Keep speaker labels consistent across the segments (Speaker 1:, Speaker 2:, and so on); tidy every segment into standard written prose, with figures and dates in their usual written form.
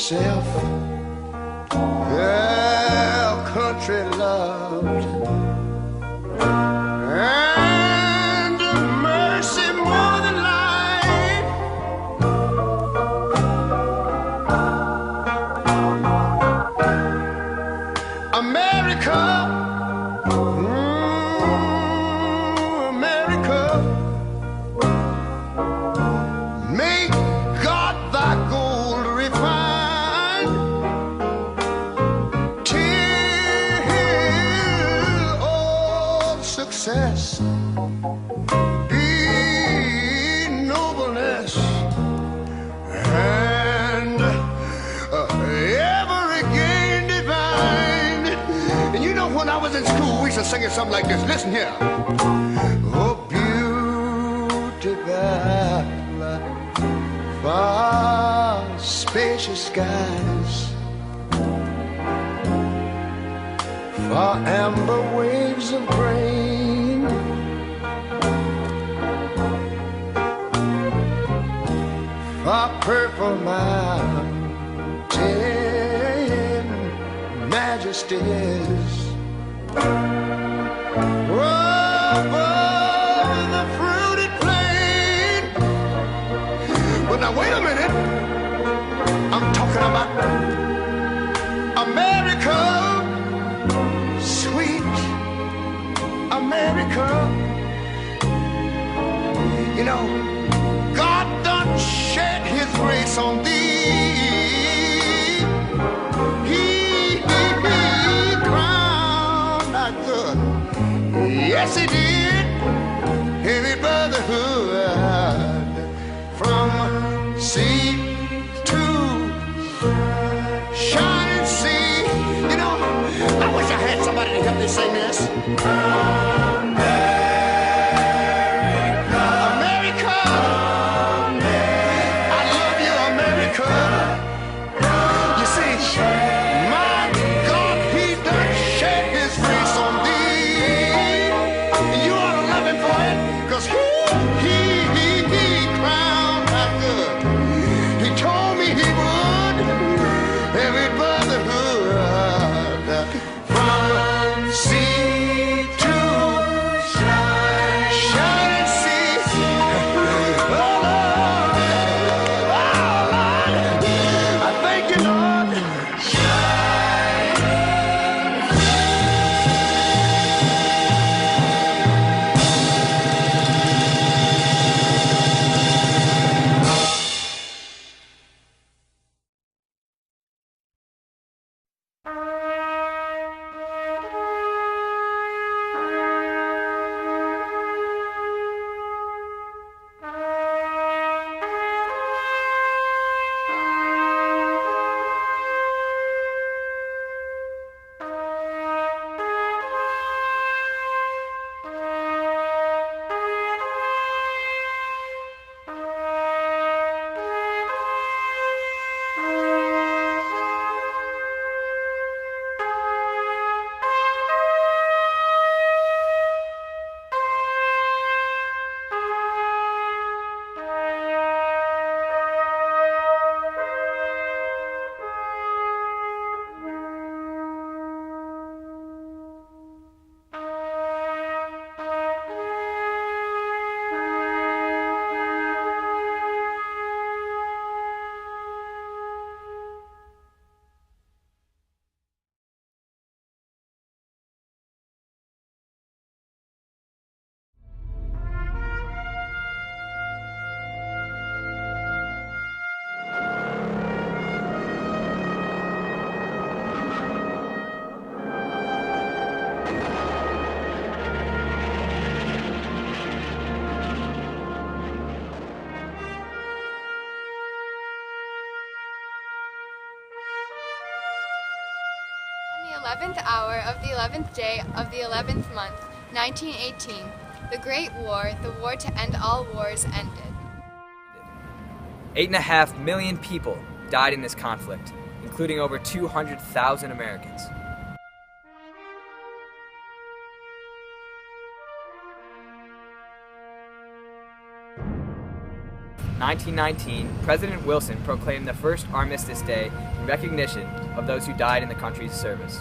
Speaker 1: yourself. Yeah, country loved. And mercy more than life. America, America, make God thy gold refine, till all success be nobleness, and ever again divine. And you know, when I was in school, we used to sing it something like this. Listen here. Oh, beauty valley, far spacious skies, far amber waves of grain, far purple mountain majesties, above the fruited plain. But now wait a minute, I'm talking about America, sweet America. You know, God done shed his grace on thee. He crowned thy good. Yes, he did. Heavy brotherhood from sea to shining sea. You know, I wish I had somebody to help me sing this. America, I love you, America. You see, my God, he done shed his grace on thee. And you ought to love him for it, because he crowned my good. He told me he would. Every brotherhood from sea to shining sea. Oh, Lord, I thank you, Lord.
Speaker 2: On the 11th hour of the 11th day of the 11th month, 1918, the Great War, the war to end all wars, ended.
Speaker 3: 8.5 million people died in this conflict, including over 200,000 Americans. 1919, President Wilson proclaimed the first Armistice Day in recognition of those who died in the country's service.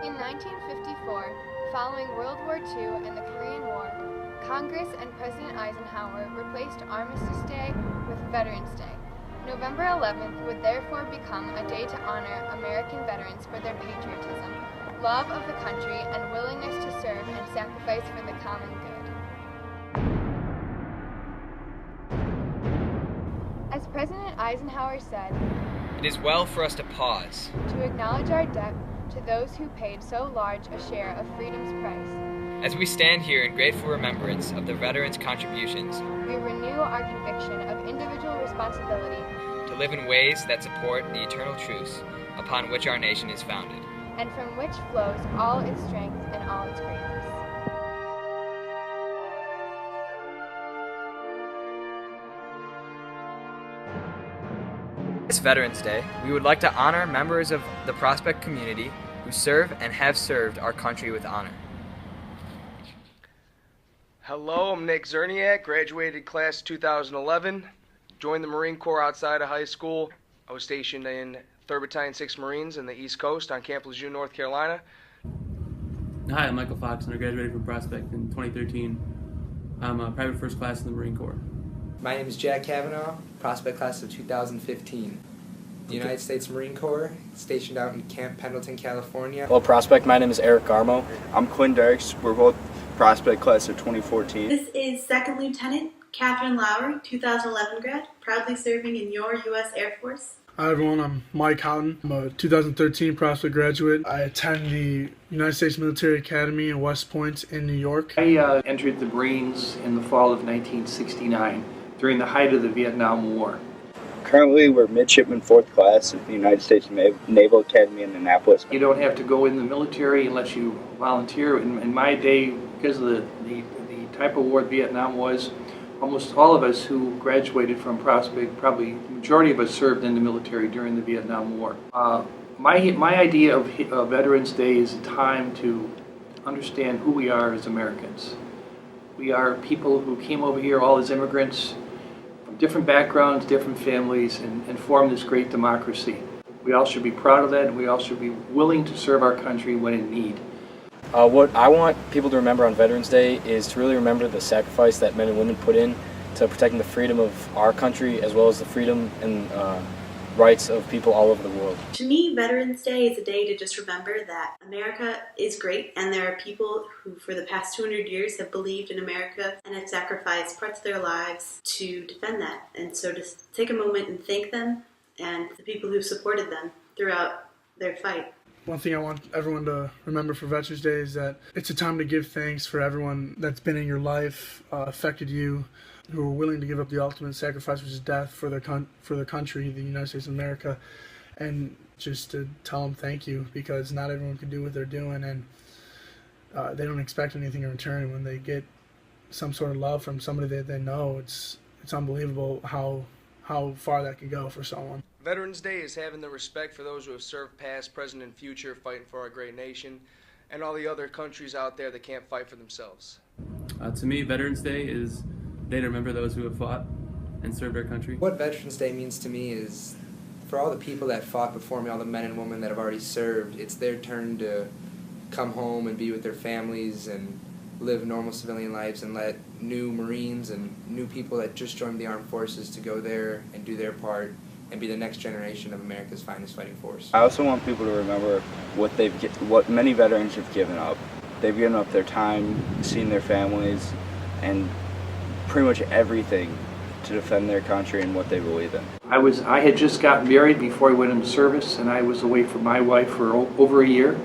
Speaker 2: In 1954, following World War II and the Korean War, Congress and President Eisenhower replaced Armistice Day with Veterans Day. November 11th would therefore become a day to honor American veterans for their patriotism, love of the country, and willingness to serve and sacrifice for the common good. As President Eisenhower said,
Speaker 3: "It is well for us to pause,
Speaker 2: to acknowledge our debt to those who paid so large a share of freedom's price.
Speaker 3: As we stand here in grateful remembrance of the veterans' contributions,
Speaker 2: We renew our conviction of individual responsibility
Speaker 3: to live in ways that support the eternal truths upon which our nation is founded."
Speaker 2: and from which flows all its strength and all its greatness.
Speaker 3: This Veterans Day, we would like to honor members of the Prospect community who serve and have served our country with honor.
Speaker 4: Hello, I'm Nick Zerniak, graduated class 2011. Joined the Marine Corps outside of high school. I was stationed in 3rd Battalion, 6th Marines in the East Coast on Camp Lejeune, North Carolina.
Speaker 5: Hi, I'm Michael Fox, and I graduated from Prospect in 2013. I'm a private first class in the Marine Corps.
Speaker 6: My name is Jack Kavanaugh, Prospect class of 2015. The United States Marine Corps, stationed out in Camp Pendleton, California.
Speaker 7: Well, Prospect, my name is Eric Garmo. I'm Quinn Derricks. We're both Prospect class of 2014.
Speaker 8: This is Second Lieutenant Catherine Lowry, 2011 grad, proudly serving in your U.S. Air Force.
Speaker 9: Hi everyone, I'm Mike Houghton. I'm a 2013 Prospect graduate. I attend the United States Military Academy in West Point in New York.
Speaker 10: I entered the Marines in the fall of 1969 during the height of the Vietnam War.
Speaker 7: Currently, we're midshipman 4th class at the United States Naval Academy in Annapolis.
Speaker 10: You don't have to go in the military unless you volunteer. In my day, because of the type of war Vietnam was, almost all of us who graduated from Prospect, probably the majority of us served in the military during the Vietnam War. My idea of Veterans Day is a time to understand who we are as Americans. We are people who came over here all as immigrants from different backgrounds, different families, and formed this great democracy. We all should be proud of that, and we all should be willing to serve our country when in need.
Speaker 7: What I want people to remember on Veterans Day is to really remember the sacrifice that men and women put in to protecting the freedom of our country as well as the freedom and rights of people all over the world.
Speaker 8: To me, Veterans Day is a day to just remember that America is great, and there are people who for the past 200 years have believed in America and have sacrificed parts of their lives to defend that. And so just take a moment and thank them and the people who supported them throughout their fight.
Speaker 9: One thing I want everyone to remember for Veterans Day is that it's a time to give thanks for everyone that's been in your life, affected you, who are willing to give up the ultimate sacrifice, which is death, for their country, the United States of America, and just to tell them thank you, because not everyone can do what they're doing, and they don't expect anything in return. When they get some sort of love from somebody that they know, it's unbelievable how far that can go for someone.
Speaker 4: Veterans Day is having the respect for those who have served past, present, and future, fighting for our great nation, and all the other countries out there that can't fight for themselves.
Speaker 5: To me, Veterans Day is a day to remember those who have fought and served our country.
Speaker 6: What Veterans Day means to me is, for all the people that fought before me, all the men and women that have already served, it's their turn to come home and be with their families and live normal civilian lives, and let new Marines and new people that just joined the armed forces to go there and do their part and be the next generation of America's finest fighting force.
Speaker 7: I also want people to remember what many veterans have given up. They've given up their time, seeing their families, and pretty much everything to defend their country and what they believe in.
Speaker 10: I had just gotten married before I went into service, and I was away from my wife for over a year.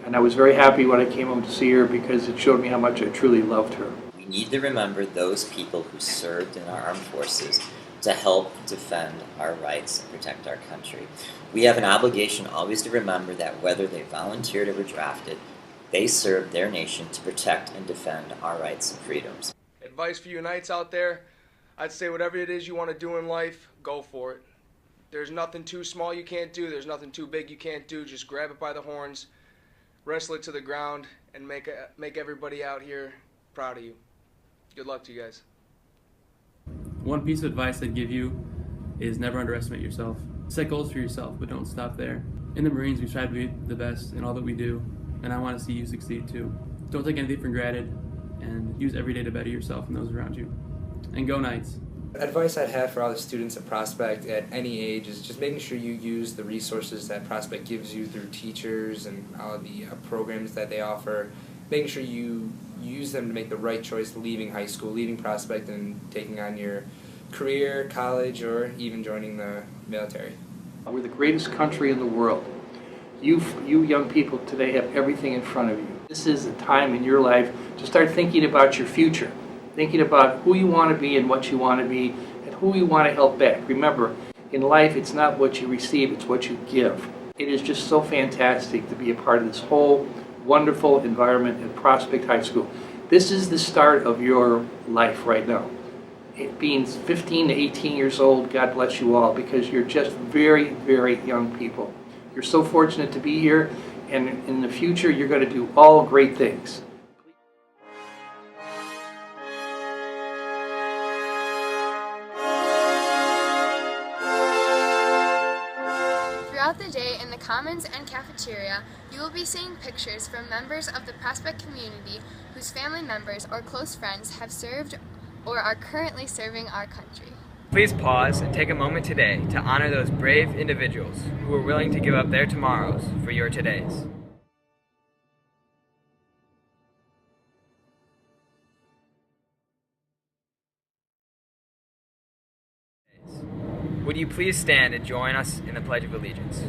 Speaker 10: And I was very happy when I came home to see her, because it showed me how much I truly loved her.
Speaker 11: We need to remember those people who served in our armed forces to help defend our rights and protect our country. We have an obligation always to remember that whether they volunteered or were drafted, they served their nation to protect and defend our rights and freedoms.
Speaker 4: Advice for you Knights out there, I'd say whatever it is you want to do in life, go for it. There's nothing too small you can't do. There's nothing too big you can't do. Just grab it by the horns, wrestle it to the ground, and make everybody out here proud of you. Good luck to you guys.
Speaker 5: One piece of advice I'd give you is never underestimate yourself. Set goals for yourself, but don't stop there. In the Marines, we try to be the best in all that we do, and I want to see you succeed too. Don't take anything for granted, and use every day to better yourself and those around you. And go Knights.
Speaker 6: Advice I'd have for all the students at Prospect at any age is just making sure you use the resources that Prospect gives you through teachers and all of the programs that they offer. Making sure you use them to make the right choice leaving high school, leaving Prospect and taking on your career, college, or even joining the military.
Speaker 10: We're the greatest country in the world. You young people today have everything in front of you. This is a time in your life to start thinking about your future, thinking about who you want to be and what you want to be and who you want to help back. Remember, in life it's not what you receive, it's what you give. It is just so fantastic to be a part of this whole wonderful environment at Prospect High School. This is the start of your life right now. It being 15 to 18 years old, God bless you all, because you're just very, very young people. You're so fortunate to be here, and in the future you're going to do all great things.
Speaker 2: Throughout the day in the Commons and cafeteria, you will be seeing pictures from members of the Prospect community whose family members or close friends have served or are currently serving our country.
Speaker 3: Please pause and take a moment today to honor those brave individuals who are willing to give up their tomorrows for your todays. Would you please stand and join us in the Pledge of Allegiance?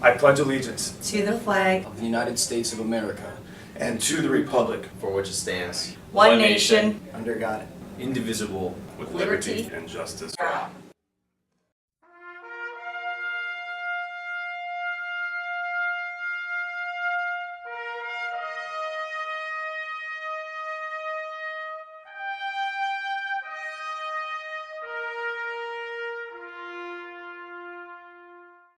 Speaker 12: I pledge allegiance
Speaker 13: to the flag
Speaker 12: of the United States of America
Speaker 14: and to the republic for which it stands,
Speaker 13: one nation,
Speaker 14: under God, indivisible, with liberty and justice for all.